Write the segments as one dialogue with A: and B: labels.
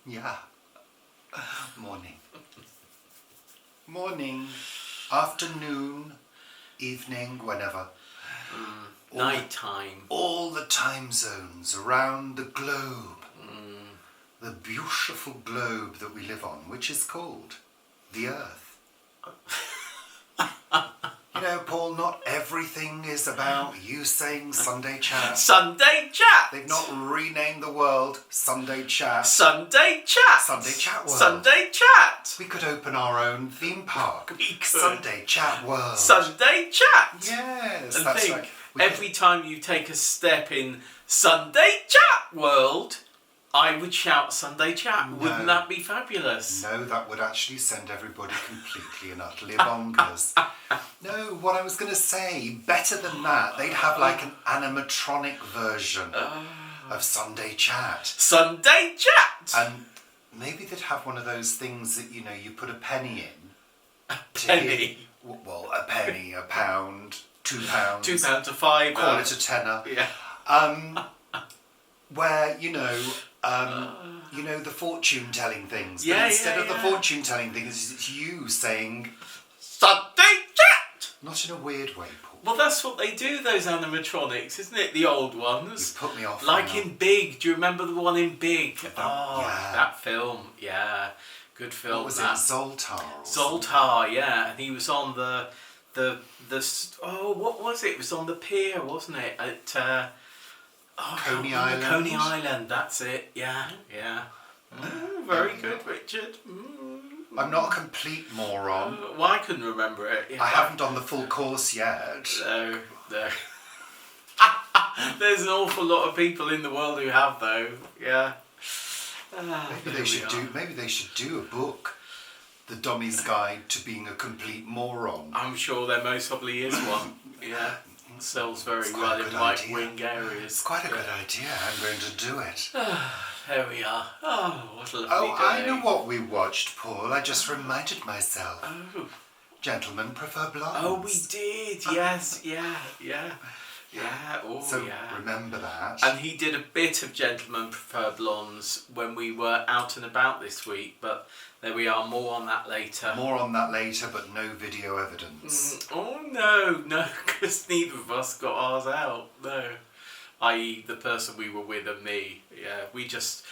A: Yeah. Morning. Morning, afternoon, evening, whenever.
B: Night time.
A: All the time zones around the globe. The beautiful globe that we live on, which is called the Earth. You know, Paul, not everything is about you saying Sunday chat.
B: Sunday chat!
A: They've not renamed the world Sunday chat.
B: Sunday chat!
A: Sunday chat world.
B: Sunday chat!
A: We could open our own theme park.
B: We could.
A: Sunday chat world.
B: Sunday chat!
A: Yes,
B: And
A: that's
B: think,
A: right.
B: every time you take a step in Sunday chat world, I would shout Sunday chat.
A: No.
B: Wouldn't that be fabulous?
A: No, that would actually send everybody completely and utterly bonkers. No, what I was going to say, better than that, they'd have like an animatronic version of Sunday chat.
B: Sunday chat!
A: And maybe they'd have one of those things that, you know, you put a penny in.
B: A penny?
A: Well, a penny, a pound, £2.
B: £2 to £5.
A: Call it a tenner.
B: Yeah.
A: Where, you know, the fortune-telling things.
B: Yeah,
A: but instead
B: yeah,
A: of the
B: yeah.
A: fortune-telling things, it's you saying,
B: Sunday chat!
A: not in a weird way, Paul.
B: Well, that's what they do, those animatronics, isn't it? The old ones.
A: You put me off.
B: Like
A: now.
B: in Big. Do you remember the one in Big?
A: Yeah.
B: That film. Yeah. Good film.
A: What was
B: that.
A: it? Zoltar.
B: Zoltar, yeah. And he was on what was it? It was on the pier, wasn't it? At
A: Coney Island.
B: Coney Island, that's it. Yeah, yeah. Very good, Richard.
A: I'm not a complete moron.
B: Well, I couldn't remember it. Yeah.
A: I haven't done the full course yet.
B: No. There's an awful lot of people in the world who have, though. Yeah.
A: Maybe they should do a book, The Dummy's Guide to Being a Complete Moron.
B: I'm sure there most probably is one. Yeah. Sells very well in right-wing areas.
A: It's quite a good idea. I'm going to do it.
B: There we are. Oh, what a lovely
A: Oh,
B: day.
A: I know what we watched, Paul. I just reminded myself.
B: Oh.
A: Gentlemen Prefer Blondes.
B: Oh, we did. Yes. Yeah. Oh,
A: So
B: yeah.
A: remember that.
B: And he did a bit of Gentlemen Prefer Blondes when we were out and about this week, but there we are, more on that later.
A: More on that later, but no video evidence.
B: Oh no, because neither of us got ours out, no. I.e. the person we were with and me. Yeah, we just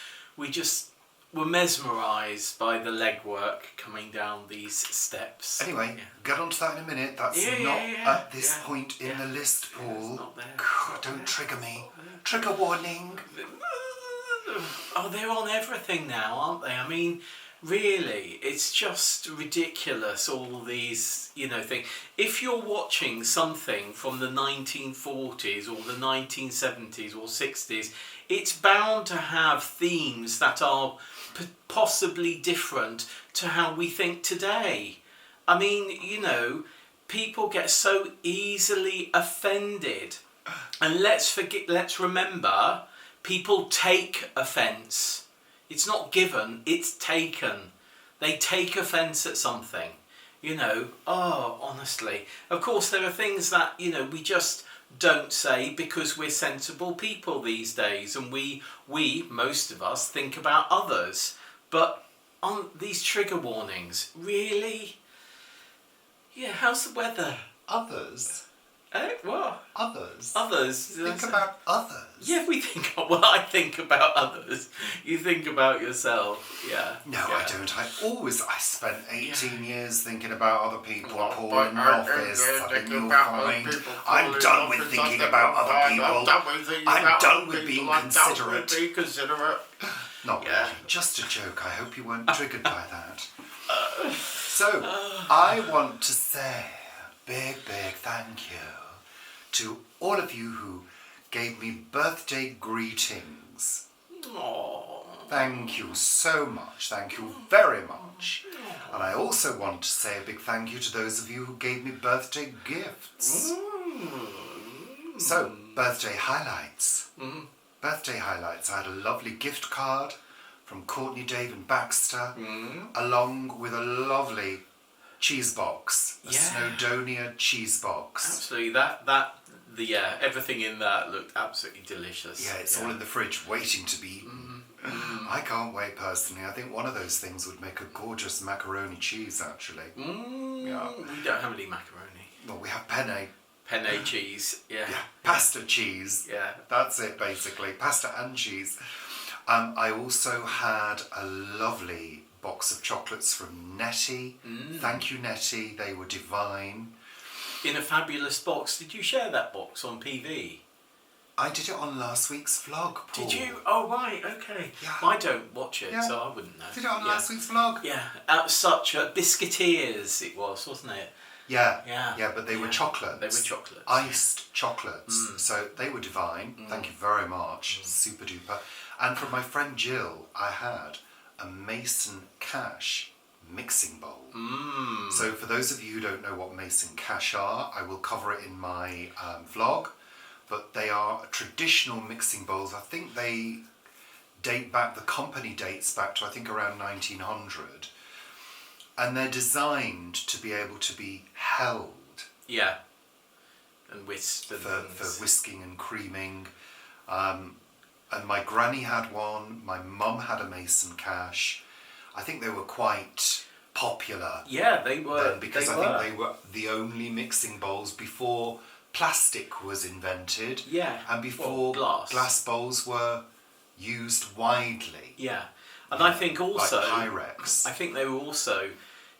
B: were mesmerised by the legwork coming down these steps.
A: Anyway, get onto that in a minute. That's not at this point in the list, Paul.
B: It's not there.
A: God, don't trigger me. Trigger warning.
B: Oh, they're on everything now, aren't they? I mean, really, it's just ridiculous, all these, things. If you're watching something from the 1940s or the 1970s or 60s, it's bound to have themes that are possibly different to how we think today. I mean, people get so easily offended. And let's remember, people take offence. It's not given, it's taken. They take offence at something. Honestly. Of course, there are things that, we just don't say because we're sensible people these days, and we most of us, think about others. But on these trigger warnings, really? Yeah, how's the weather?
A: Others?
B: What?
A: Others?
B: Others.
A: Think about others.
B: Yeah, I think about others. You think about yourself, yeah.
A: No,
B: yeah.
A: I don't. I spent 18 years thinking about other people. Paul in the office. I think you'll find I'm done with thinking about other people. I'm done with being considerate. Not really. Just a joke. I hope you weren't triggered by that. So, I want to say a big thank you to all of you who gave me birthday greetings.
B: Aww.
A: Thank you so much. Thank you very much. And I also want to say a big thank you to those of you who gave me birthday gifts. So, birthday highlights. Birthday highlights. I had a lovely gift card from Courtney, Dave and Baxter, along with a lovely cheese box, a Snowdonia cheese box.
B: Absolutely, everything in that looked absolutely delicious.
A: Yeah, it's all in the fridge waiting to be eaten. I can't wait personally. I think one of those things would make a gorgeous macaroni cheese actually.
B: Yeah. We don't have any macaroni.
A: Well, we have penne.
B: Penne cheese, yeah.
A: Pasta cheese.
B: Yeah.
A: That's it basically. Pasta and cheese. I also had a lovely box of chocolates from Nettie. Thank you, Nettie. They were divine.
B: In a fabulous box. Did you share that box on PV?
A: I did it on last week's vlog, Paul.
B: Did you? Oh, right, okay.
A: Yeah.
B: I don't watch it, so I wouldn't know.
A: Did it on last week's vlog?
B: Yeah, that was such a biscuiteers it was, wasn't it?
A: Yeah.
B: Yeah.
A: Yeah, but they were chocolates.
B: They were chocolates.
A: Iced chocolates. So they were divine. Thank you very much. Super duper. And from my friend Jill, I had a Mason Cash mixing bowl. So for those of you who don't know what Mason Cash are, I will cover it in my vlog. But they are traditional mixing bowls. I think they date back, the company dates back to I think around 1900. And they're designed to be able to be held.
B: Yeah. And whisked and
A: for whisking and creaming. And my granny had one, my mum had a Mason Cash. I think they were quite popular.
B: Yeah, they were.
A: Then because I think they were the only mixing bowls before plastic was invented.
B: Yeah.
A: And before glass bowls were used widely.
B: Yeah. And I think also...
A: Like Pyrex.
B: I think they were also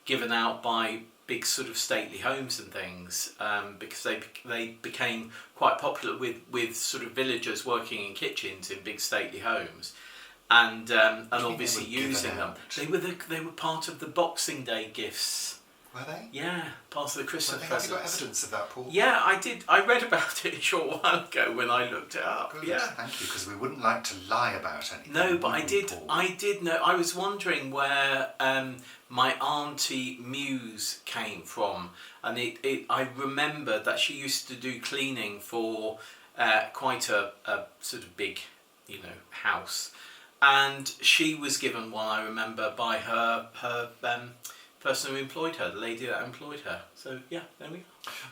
B: given out by big sort of stately homes and things because they became quite popular with sort of villagers working in kitchens in big stately homes and obviously using them. They were part of the Boxing Day gifts.
A: Were they?
B: Yeah, part of the Christmas presents.
A: Have you got evidence of that, Paul?
B: Yeah, I did. I read about it a short while ago when I looked it up.
A: Good,
B: yeah,
A: thank you, because we wouldn't like to lie about anything.
B: No, but I did. Paul? I did know. I was wondering where my auntie Muse came from, and I remember that she used to do cleaning for quite a sort of big, house, and she was given one. I remember by her person who employed her, the lady that employed her. So yeah, there we go.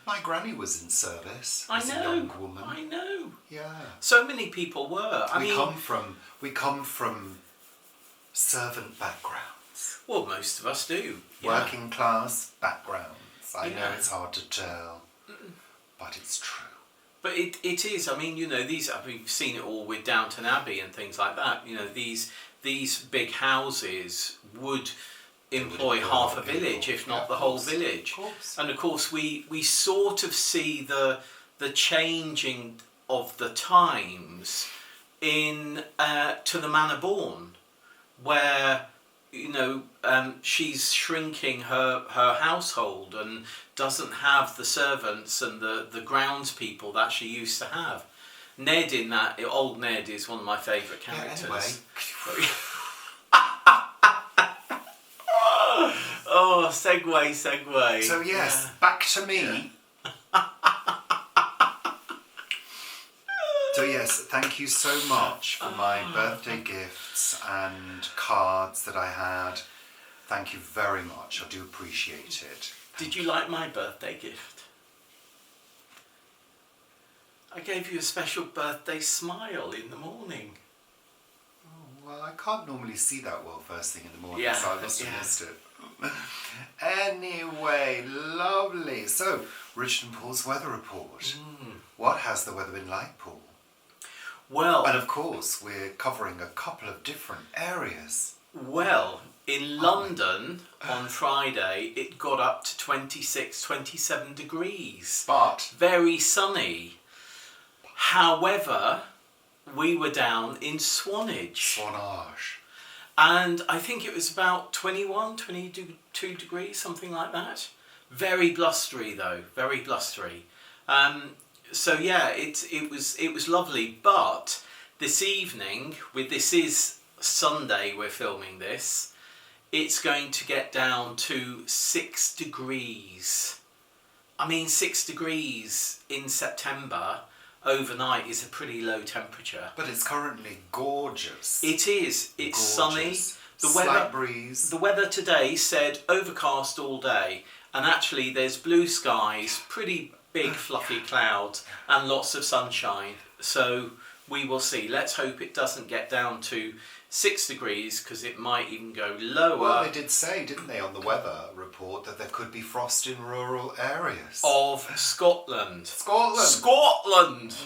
A: My granny was in service.
B: I
A: as
B: know.
A: A young woman.
B: I know.
A: Yeah.
B: So many people were.
A: We come from servant backgrounds.
B: Well, most of us do.
A: Working class backgrounds. I know it's hard to tell, but it's true.
B: But it is. I mean, we've seen it all with Downton Abbey and things like that. These big houses would employ half a village, if not the whole village. And of course we sort of see the changing of the times in To the Manor Born, where she's shrinking her household and doesn't have the servants and the grounds people that she used to have. Ned in that, old Ned is one of my favourite characters.
A: Yeah, anyway.
B: Oh, segue.
A: So yes, back to me. Yeah. So yes, thank you so much for my birthday gifts and cards that I had. Thank you very much. I do appreciate it.
B: Did you like my birthday gift? I gave you a special birthday smile in the morning.
A: Well, I can't normally see that well first thing in the morning,
B: yeah,
A: so I must have missed it. Anyway, lovely. So, Richard and Paul's weather report. What has the weather been like, Paul?
B: Well...
A: And of course, we're covering a couple of different areas.
B: Well, in London on Friday, it got up to 26, 27 degrees.
A: But...
B: very sunny. However, we were down in Swanage. And I think it was about 21, 22 degrees, something like that. Very blustery though, very blustery. So yeah, it was lovely. But this evening, this is Sunday, we're filming this, it's going to get down to 6 degrees. I mean, 6 degrees in September overnight is a pretty low temperature.
A: But it's currently gorgeous.
B: It is. It's
A: gorgeous.
B: Sunny.
A: Slight breeze.
B: The weather today said overcast all day, and actually there's blue skies, pretty big fluffy clouds, and lots of sunshine. So we will see. Let's hope it doesn't get down to 6 degrees, because it might even go lower.
A: Well, they did say, didn't they, on the weather report, that there could be frost in rural areas.
B: Of Scotland.
A: Scotland!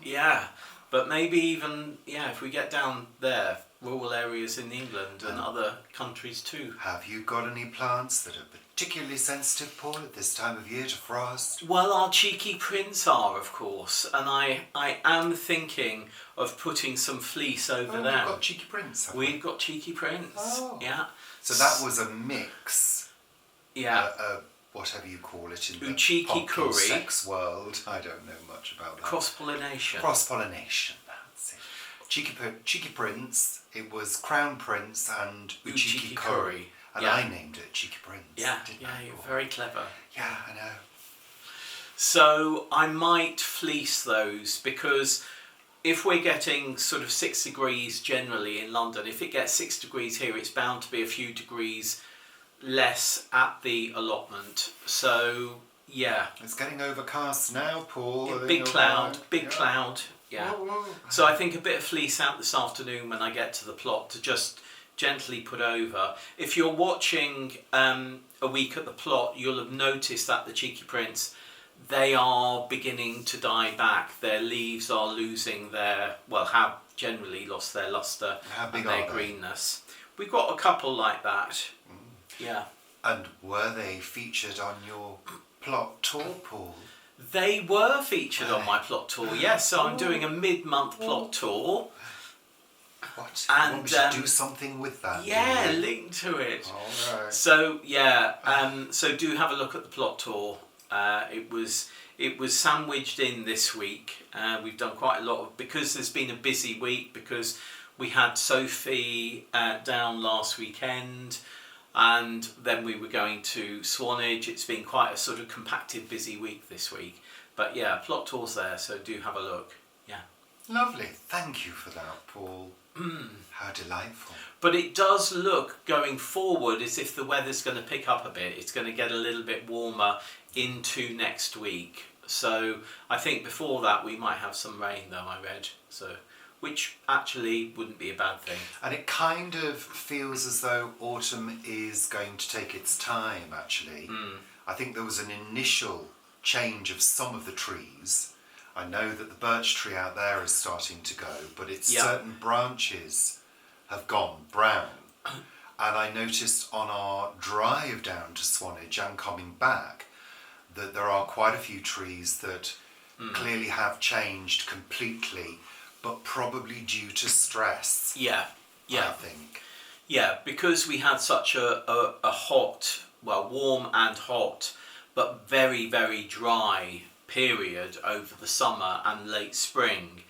B: Yeah. But maybe even, if we get down there, rural areas in England and other countries too.
A: Have you got any plants that are particularly sensitive, Paul, at this time of year to frost?
B: Well, our cheeky prints are, of course, and I am thinking of putting some fleece over them.
A: We've got cheeky prints,
B: We've got cheeky prints, yeah.
A: So that was a mix.
B: Yeah.
A: Whatever you call it in the
B: cheeky
A: popular
B: curry.
A: sex world. I don't know much about that.
B: Cross-pollination.
A: Cross-pollination, that's it. Cheeky Prince, it was Crown Prince and Cheeky Curry. And I named it Cheeky Prince.
B: Yeah, you're very clever.
A: Yeah, I know.
B: So I might fleece those, because if we're getting sort of 6 degrees generally in London, if it gets 6 degrees here, it's bound to be a few degrees less at the allotment. So yeah,
A: it's getting overcast now, Paul.
B: Big cloud. Yeah.
A: Whoa.
B: So I think a bit of fleece out this afternoon when I get to the plot to just gently put over. If you're watching a week at the plot, you'll have noticed that the cheeky prints, they are beginning to die back. Their leaves are losing have generally lost their lustre and their greenness. We've got a couple like that. Yeah.
A: And were they featured on your plot tour, Paul?
B: They were featured on my plot tour, yes. So I'm doing a mid-month plot tour.
A: What?
B: And
A: you want me to do something with that?
B: Yeah, link to it.
A: All right.
B: So so do have a look at the plot tour. It was sandwiched in this week. We've done quite a lot because there's been a busy week, because we had Sophie down last weekend, and then we were going to Swanage. It's been quite a sort of compacted busy week this week. But yeah, plot tour's there, so do have a look. Yeah.
A: Lovely. Thank you for that, Paul. How delightful.
B: But it does look, going forward, as if the weather's going to pick up a bit. It's going to get a little bit warmer into next week. So I think before that we might have some rain, though, I read. So, which actually wouldn't be a bad thing.
A: And it kind of feels as though autumn is going to take its time, actually. I think there was an initial change of some of the trees. I know that the birch tree out there is starting to go, but its certain branches have gone brown. And I noticed on our drive down to Swanage and coming back that there are quite a few trees that clearly have changed completely, but probably due to stress.
B: Yeah.
A: I think.
B: Yeah, because we had such a hot, warm and hot, but very, very dry period over the summer and late spring.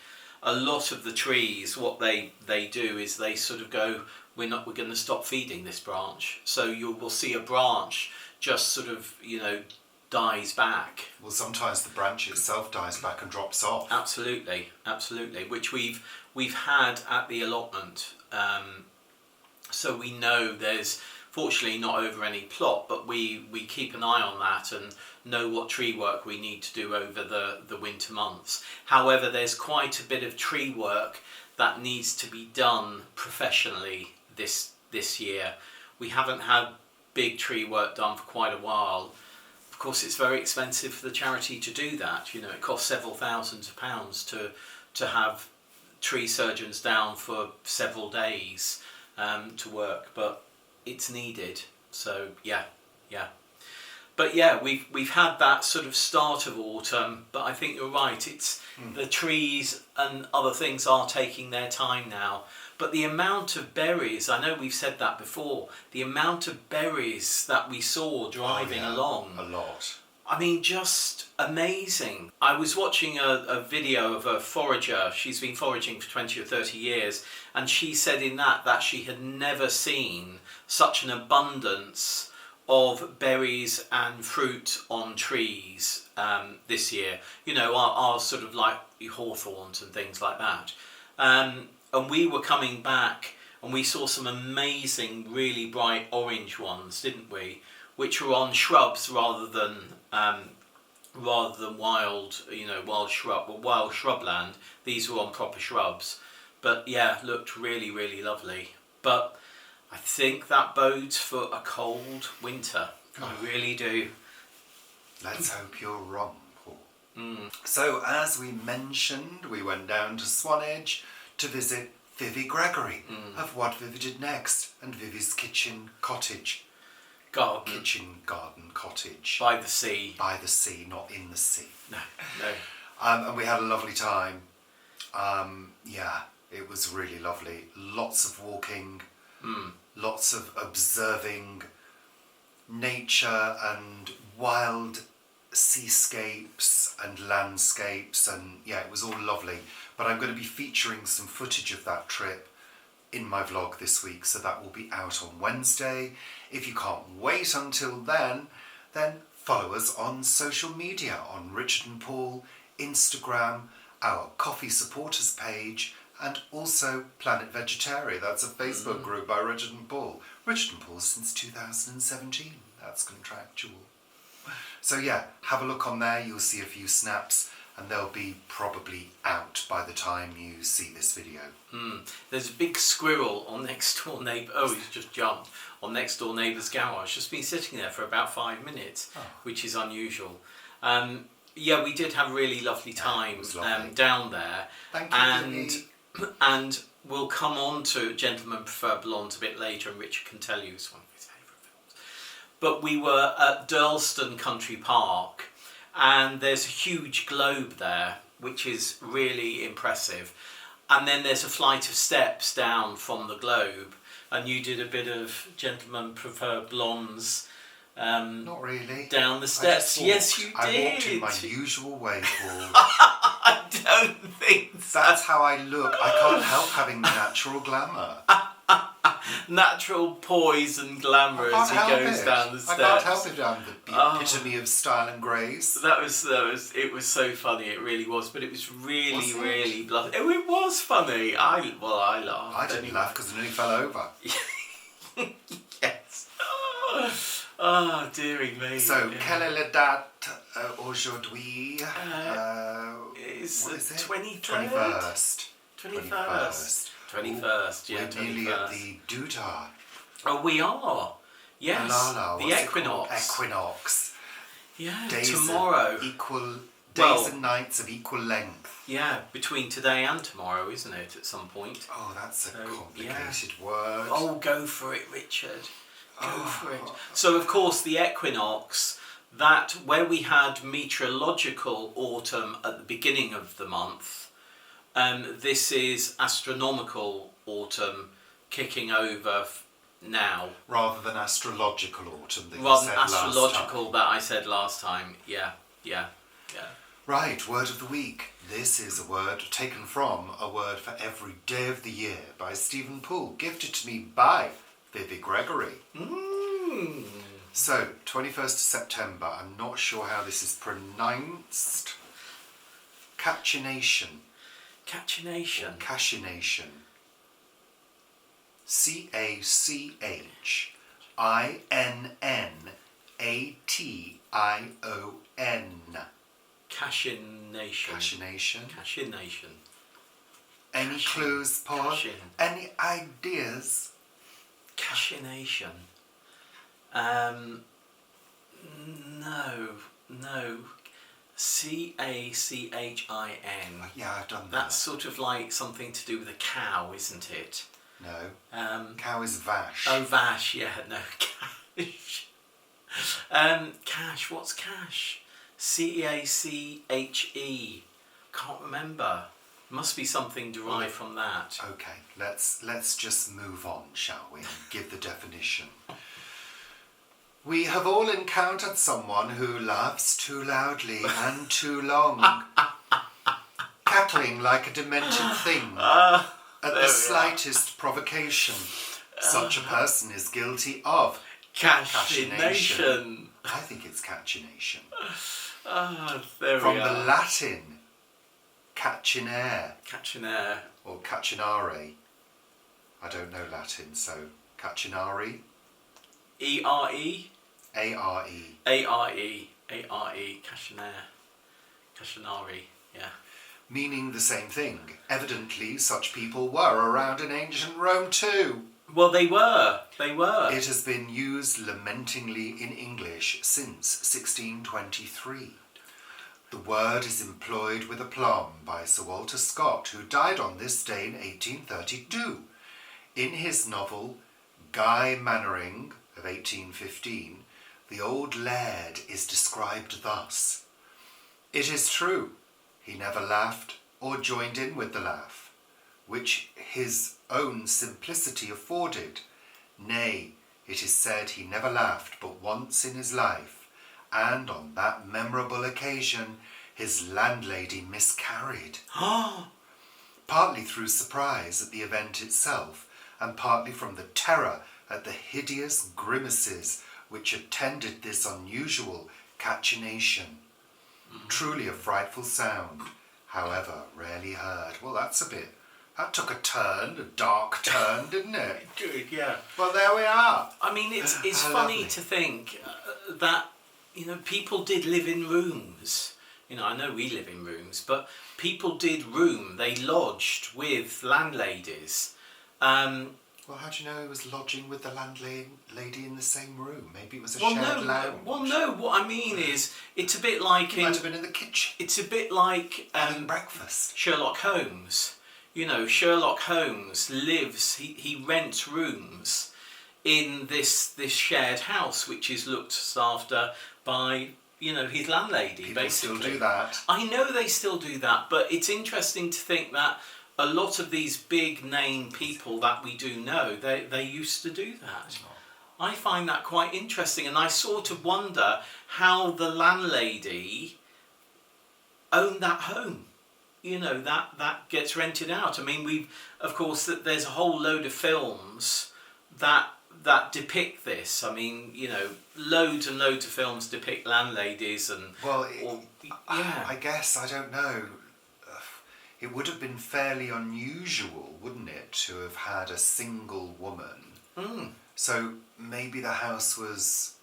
B: A lot of the trees, what they do is they sort of go, we're going to stop feeding this branch. So you will see a branch just sort of, dies back.
A: Well, sometimes the branch itself dies back and drops off.
B: Absolutely, which we've had at the allotment. So we know there's fortunately not over any plot, but we keep an eye on that and know what tree work we need to do over the winter months. However, there's quite a bit of tree work that needs to be done professionally this year. We haven't had big tree work done for quite a while. Of course, it's very expensive for the charity to do that. It costs several thousands of pounds to have tree surgeons down for several days to work, but it's needed. So yeah. But yeah, we've had that sort of start of autumn, but I think you're right. It's the trees and other things are taking their time now. But the amount of berries, I know we've said that before, the amount of berries that we saw driving along.
A: A lot.
B: I mean, just amazing. I was watching a video of a forager. She's been foraging for 20 or 30 years, and she said in that she had never seen such an abundance of berries and fruit on trees this year. Our sort of like hawthorns and things like that. And we were coming back and we saw some amazing, really bright orange ones, didn't we? Which were on shrubs rather than rather than wild shrubland. These were on proper shrubs. But yeah, looked really, really lovely. But I think that bodes for a cold winter. I really do.
A: Let's hope you're wrong, Paul. So, as we mentioned, we went down to Swanage to visit Vivi Gregory of What Vivi Did Next and Vivi's Kitchen Cottage. Kitchen garden cottage.
B: By the sea.
A: By the sea, not in the sea.
B: No.
A: And we had a lovely time. It was really lovely. Lots of walking, lots of observing nature and wild seascapes and landscapes, and it was all lovely. But I'm going to be featuring some footage of that trip in my vlog this week, so that will be out on Wednesday. If you can't wait until then follow us on social media, on Richard and Paul, Instagram, our coffee supporters page, and also Planet Vegetarian. That's a Facebook group by Richard and Paul. Richard and Paul since 2017. That's contractual. So have a look on there. You'll see a few snaps, and they'll be probably out by the time you see this video.
B: There's a big squirrel on next door neighbour. Oh, he's just jumped on next door neighbour's garage. Just been sitting there for about 5 minutes, which is unusual. We did have a really lovely time down there.
A: Thank you, Vivi.
B: And we'll come on to Gentlemen Prefer Blondes a bit later, and Richard can tell you it's one of his favourite films. But we were at Durlston Country Park, and there's a huge globe there, which is really impressive. And then there's a flight of steps down from the globe, and you did a bit of Gentlemen Prefer Blondes.
A: Not really.
B: Down the steps. Yes, you did.
A: I walked in my usual way, Paul.
B: I don't think so.
A: That's how I look. I can't help having natural glamour.
B: Natural poise and glamour as he goes down the steps.
A: I can't help it. I'm the epitome of style and grace.
B: It was so funny. It really was, but it was really bluff. It was funny. I laughed.
A: I didn't laugh because I nearly fell over.
B: Yes. Oh, dearie me.
A: So, quelle est la date aujourd'hui?
B: It's the
A: 21st.
B: 21st. 21st, yeah.
A: We're nearly at the doodah.
B: Oh, we are. Yes. The Equinox.
A: Equinox.
B: Yeah,
A: Days
B: tomorrow.
A: Days and nights of equal length.
B: Yeah, between today and tomorrow, isn't it, at some point?
A: Oh, that's a complicated word.
B: Oh, go for it, Richard. Go for it. So, of course, the equinox, that where we had meteorological autumn at the beginning of the month, this is astronomical autumn kicking over now.
A: Rather than astrological autumn that
B: Rather
A: you said
B: than astrological
A: last time.
B: that I said last time. Yeah.
A: Right, word of the week. This is a word taken from A Word for Every Day of the Year by Stephen Poole, gifted to me by Vivi Gregory. So, 21st of September, I'm not sure how this is pronounced. Cachinnation.
B: Cachinnation.
A: Cachinnation. Cachinnation.
B: Cachinnation.
A: Cachinnation. Any clues, Paul? Any ideas?
B: Cachinnation. No. Cachin.
A: Yeah, I've done that.
B: That's sort of like something to do with a cow, isn't it?
A: No. Cow is vash.
B: Oh, vash. Yeah. No. Cash. Cash. What's cash? Cache. Can't remember. Must be something derived from that.
A: Okay, let's just move on, shall we? And give the definition. We have all encountered someone who laughs too loudly and too long, cackling like a demented thing at the slightest provocation. Such a person is guilty of
B: Cachination.
A: I think it's cachinnation.
B: There
A: From
B: we are.
A: the Latin, cachinare.
B: Cachinare.
A: Or cachinare. I don't know Latin, so cachinare.
B: E-R-E?
A: A-R-E.
B: A-R-E. A-R-E, Cachinari, yeah.
A: Meaning the same thing. Evidently, such people were around in ancient Rome too.
B: Well, they were.
A: It has been used lamentingly in English since 1623. The word is employed with aplomb by Sir Walter Scott, who died on this day in 1832. In his novel Guy Mannering of 1815, the old laird is described thus: "It is true, he never laughed or joined in with the laugh, which his own simplicity afforded. Nay, it is said he never laughed but once in his life, and on that memorable occasion his landlady miscarried." Partly through surprise at the event itself, and partly from the terror at the hideous grimaces which attended this unusual cachinnation. Truly a frightful sound, however rarely heard. Well, that took a dark turn, didn't it?
B: It did, yeah.
A: Well, there we are.
B: I mean, it's funny
A: Lovely.
B: to think that, people did live in rooms. I know we live in rooms, but people did they lodged with landladies.
A: Well, how do you know he was lodging with the landlady in the same room? Maybe it was a shared lounge.
B: Well, no, what I mean is, it's a bit like
A: He might have been in the kitchen.
B: It's a bit like
A: having breakfast.
B: Sherlock Holmes. Sherlock Holmes lives, he rents rooms in this shared house, which is looked after by, his landlady,
A: People
B: basically.
A: still do that.
B: I know they still do that, but it's interesting to think that a lot of these big name people that we do know, they used to do that. I find that quite interesting, and I sort of wonder how the landlady owned that home. That gets rented out. I mean, of course, there's a whole load of films that depict this. I mean, loads and loads of films depict landladies and...
A: I guess, I don't know. It would have been fairly unusual, wouldn't it, to have had a single woman. So maybe the house was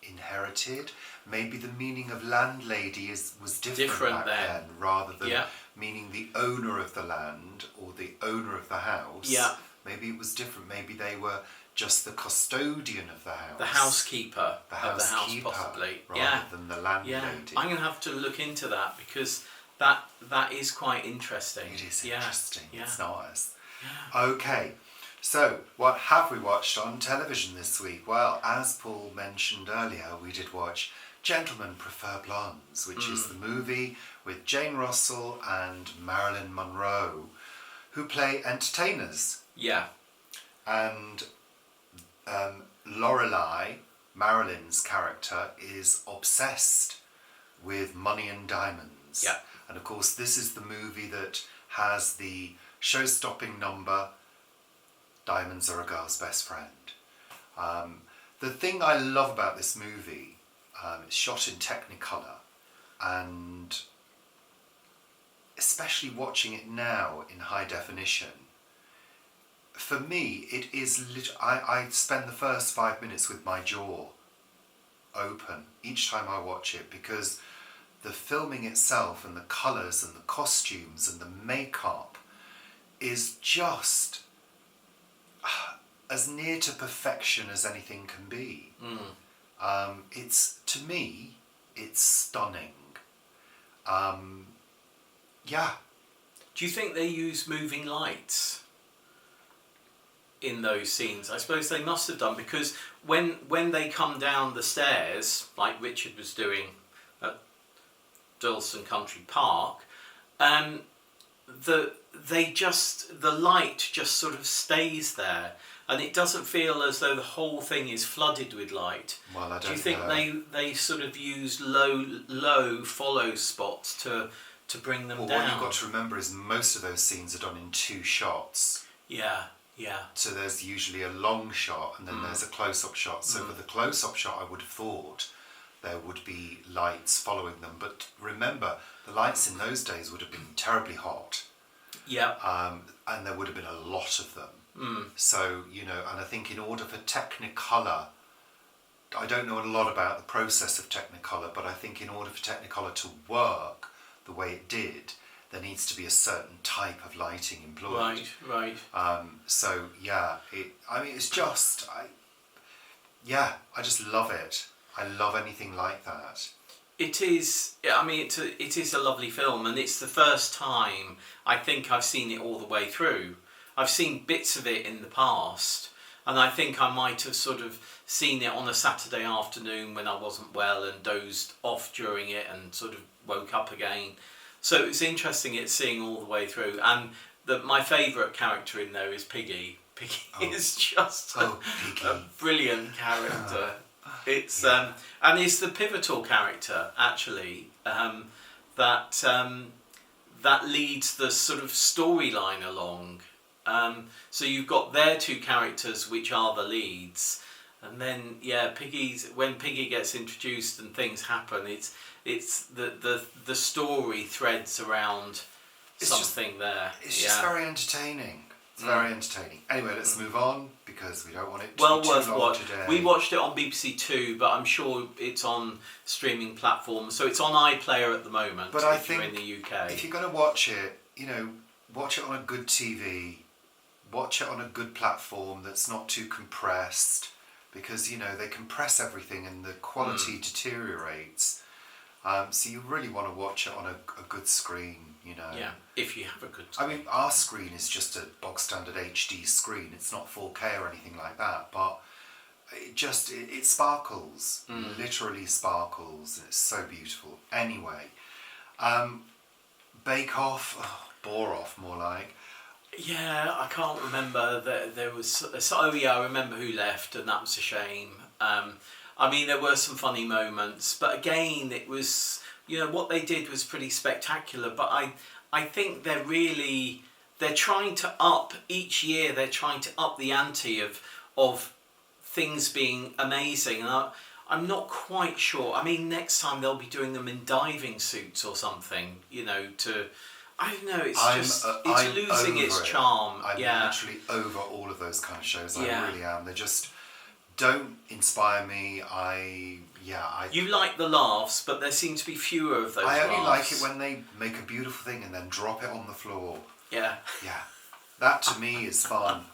A: inherited. Maybe the meaning of landlady was different back then, rather than meaning the owner of the land or the owner of the house.
B: Yeah.
A: Maybe it was different. Maybe they were just the custodian of the house.
B: The housekeeper
A: The
B: of
A: housekeeper,
B: the house, possibly.
A: rather than the landlady.
B: Yeah, I'm going to have to look into that, because that is quite interesting.
A: It is interesting.
B: Yeah.
A: It's nice.
B: Yeah.
A: Okay, so what have we watched on television this week? Well, as Paul mentioned earlier, we did watch Gentlemen Prefer Blondes, which is the movie with Jane Russell and Marilyn Monroe, who play entertainers.
B: Yeah.
A: And Lorelei, Marilyn's character, is obsessed with money and diamonds.
B: Yeah.
A: And of course, this is the movie that has the show-stopping number, Diamonds Are a Girl's Best Friend. The thing I love about this movie, it's shot in Technicolor, and especially watching it now in high definition, for me, it is I spend the first 5 minutes with my jaw open each time I watch it, because the filming itself and the colours and the costumes and the makeup is just as near to perfection as anything can be. To me, it's stunning. Yeah.
B: Do you think they use moving lights in those scenes? I suppose they must have done, because when they come down the stairs, like Richard was doing at Dalston Country Park, the light just sort of stays there, and it doesn't feel as though the whole thing is flooded with light.
A: Well, I don't know.
B: Do you think they sort of use low follow spots to bring them down?
A: What you've got to remember is most of those scenes are done in 2 shots.
B: Yeah.
A: So there's usually a long shot and then there's a close-up shot. So for the close-up shot, I would have thought there would be lights following them. But remember, the lights in those days would have been terribly hot.
B: Yeah.
A: And there would have been a lot of them. So, and I think in order for Technicolor don't know a lot about the process of Technicolor, but I think in order for Technicolor to work the way it did, there needs to be a certain type of lighting employed.
B: Right.
A: So yeah, it's just, I just love it. I love anything like that.
B: It is. I mean, it is a lovely film, and it's the first time I think I've seen it all the way through. I've seen bits of it in the past, and I think I might have sort of seen it on a Saturday afternoon when I wasn't well and dozed off during it and sort of woke up again. So it's interesting it's seeing all the way through. And my favourite character in there is Piggy. Piggy is just a brilliant character. It's and it's the pivotal character actually that leads the sort of storyline along. So you've got their two characters which are the leads, and then when Piggy gets introduced and things happen, it's the story threads around something there.
A: It's just very entertaining. It's very entertaining. Anyway, let's move on because we don't want it to
B: well
A: be
B: worth
A: too long
B: watch.
A: today.
B: We watched it on BBC Two, but I'm sure it's on streaming platforms. So it's on iPlayer at the moment.
A: But I think
B: you're in the UK,
A: if you're going to watch it, watch it on a good TV. Watch it on a good platform that's not too compressed, because they compress everything and the quality deteriorates. So you really want to watch it on a good screen,
B: Yeah, if you have a good screen.
A: I mean, our screen is just a bog standard HD screen. It's not 4K or anything like that, but it sparkles, literally sparkles, and it's so beautiful. Anyway, Bake Off, Bore Off more like.
B: Yeah, I can't remember that there was. I remember who left, and that was a shame. I mean, there were some funny moments, but again, it was what they did was pretty spectacular. But I think they're trying to up each year. They're trying to up the ante of things being amazing, and I'm not quite sure. I mean, next time they'll be doing them in diving suits or something. I don't know. It's losing its charm.
A: I'm literally over all of those kind of shows. I really am. They just don't inspire me. You
B: like the laughs, but there seem to be fewer of those.
A: I only
B: laughs.
A: like it when they make a beautiful thing and then drop it on the floor.
B: Yeah.
A: Yeah. That to me is fun.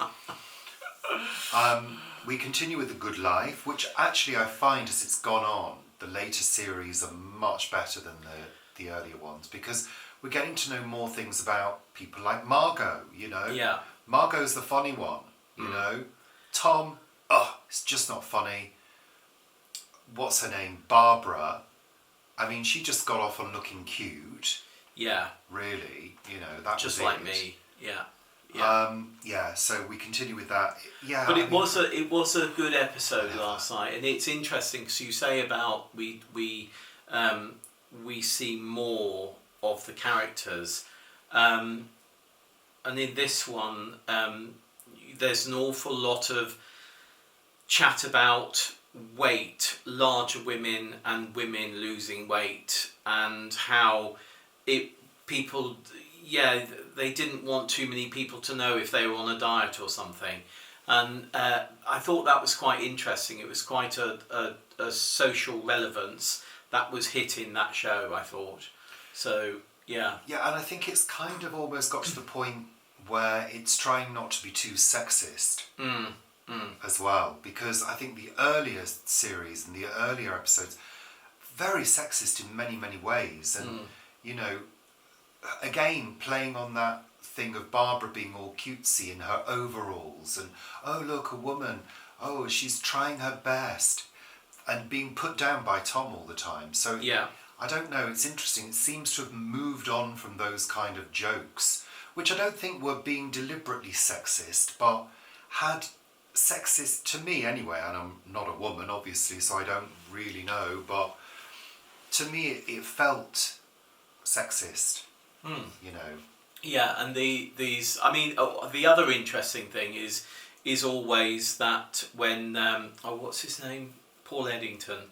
A: We continue with The Good Life, which actually I find as it's gone on, the later series are much better than the earlier ones, because we're getting to know more things about people like Margot,
B: Yeah.
A: Margot's the funny one, Tom, it's just not funny. What's her name? Barbara. I mean, she just got off on looking cute.
B: Yeah.
A: Really, that
B: just
A: was
B: like
A: it.
B: me. Yeah.
A: So we continue with that. Yeah.
B: But it was a good episode last night, and it's interesting because you say about we see more of the characters, and in this one there's an awful lot of chat about weight, larger women and women losing weight, and how they didn't want too many people to know if they were on a diet or something, and I thought that was quite interesting. It was quite a social relevance that was hit in that show, I thought. So, yeah. Yeah,
A: and I think it's kind of almost got to the point where it's trying not to be too sexist as well, because I think the earlier series and the earlier episodes, very sexist in many, many ways. And, again, playing on that thing of Barbara being all cutesy in her overalls and, oh, look, a woman, oh, she's trying her best, and being put down by Tom all the time. So,
B: yeah.
A: I don't know, it's interesting. It seems to have moved on from those kind of jokes, which I don't think were being deliberately sexist, but had sexist, to me anyway, and I'm not a woman, obviously, so I don't really know, but to me it felt sexist,
B: Yeah, and the other interesting thing is always that when, what's his name? Paul Eddington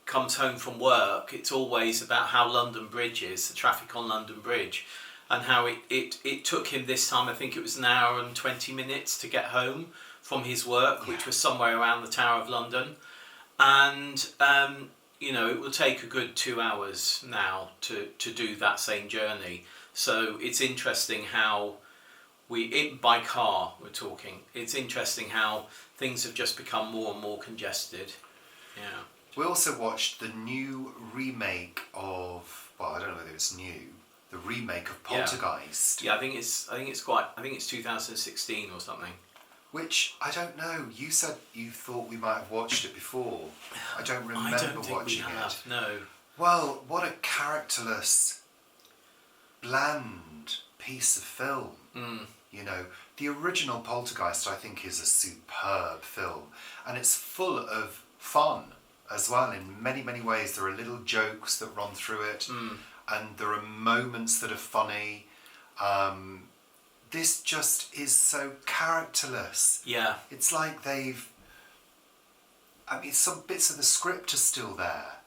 B: comes home from work, it's always about how London Bridge is, the traffic on London Bridge, and how it took him this time, I think it was an hour and 20 minutes to get home from his work, which was somewhere around the Tower of London, and you know, it will take a good 2 hours now to do that same journey. So it's interesting how by car we're talking. It's interesting how things have just become more and more congested. Yeah.
A: We also watched the new remake of, well, I don't know whether it's new, the remake of Poltergeist.
B: Yeah, I think it's 2016 or something.
A: Which, I don't know, you said you thought we might have watched it before. I don't remember watching it.
B: No.
A: Well, what a characterless, bland piece of film. You know, the original Poltergeist, I think, is a superb film. And it's full of fun as well in many, many ways. There are little jokes that run through it. And there are moments that are funny. This just is so characterless.
B: Yeah.
A: It's like some bits of the script are still there.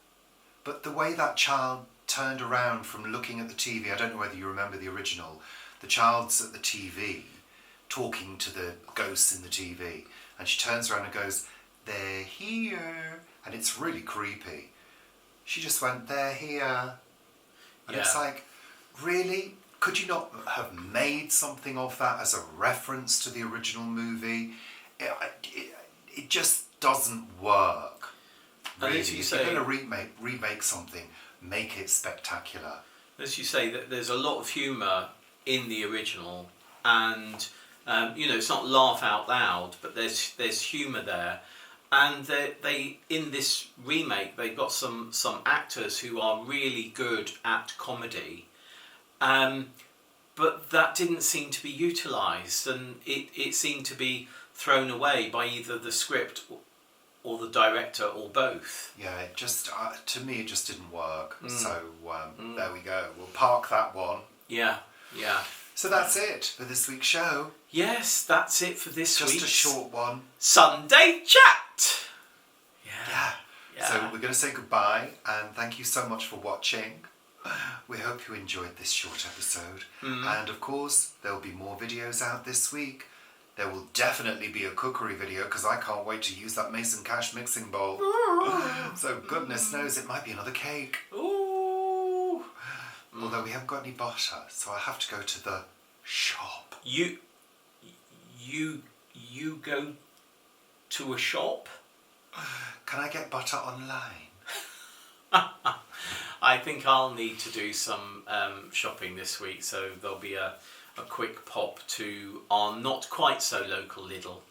A: But the way that child turned around from looking at the TV, I don't know whether you remember the original, the child's at the TV talking to the ghosts in the TV, and she turns around and goes, "They're here," and it's really creepy. She just went, "They're here," and it's like, really? Could you not have made something of that as a reference to the original movie? It just doesn't work. Really. If you're going to remake something, make it spectacular.
B: As you say, that there's a lot of humour in the original, and you know, it's not laugh out loud, but there's humour there, and they in this remake they've got some actors who are really good at comedy, but that didn't seem to be utilised, and it seemed to be thrown away by either the script or the director or both.
A: Yeah, it just to me it just didn't work. So there we go. We'll park that one.
B: Yeah.
A: So that's it for this week's show.
B: Yes, that's it for this week.
A: Just a short one.
B: Sunday chat.
A: Yeah. So we're going to say goodbye and thank you so much for watching. We hope you enjoyed this short episode. And of course, there will be more videos out this week. There will definitely be a cookery video because I can't wait to use that Mason Cash mixing bowl. So goodness knows it might be another cake.
B: Ooh.
A: Although we haven't got any butter, so I have to go to the shop.
B: You go to a shop?
A: Can I get butter online?
B: I think I'll need to do some shopping this week, so there'll be a quick pop to our not quite so local Lidl.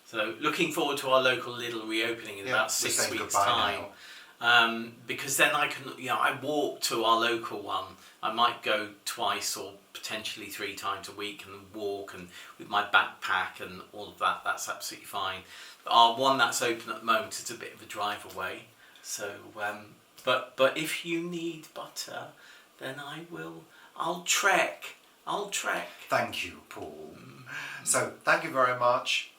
B: So looking forward to our local Lidl reopening in about 6 weeks' time. Because then I can, I walk to our local one. I might go twice or potentially 3 times a week and walk and with my backpack and all of that. That's absolutely fine. But our one that's open at the moment is a bit of a drive away. So, but if you need butter, then I'll trek.
A: Thank you, Paul. So, thank you very much.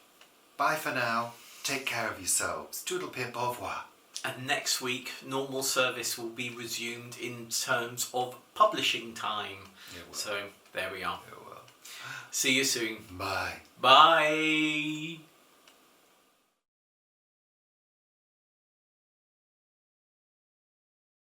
A: Bye for now. Take care of yourselves. Toodle pip, au revoir.
B: And next week, normal service will be resumed in terms of publishing time. So, there we are. See you soon.
A: Bye.
B: Bye.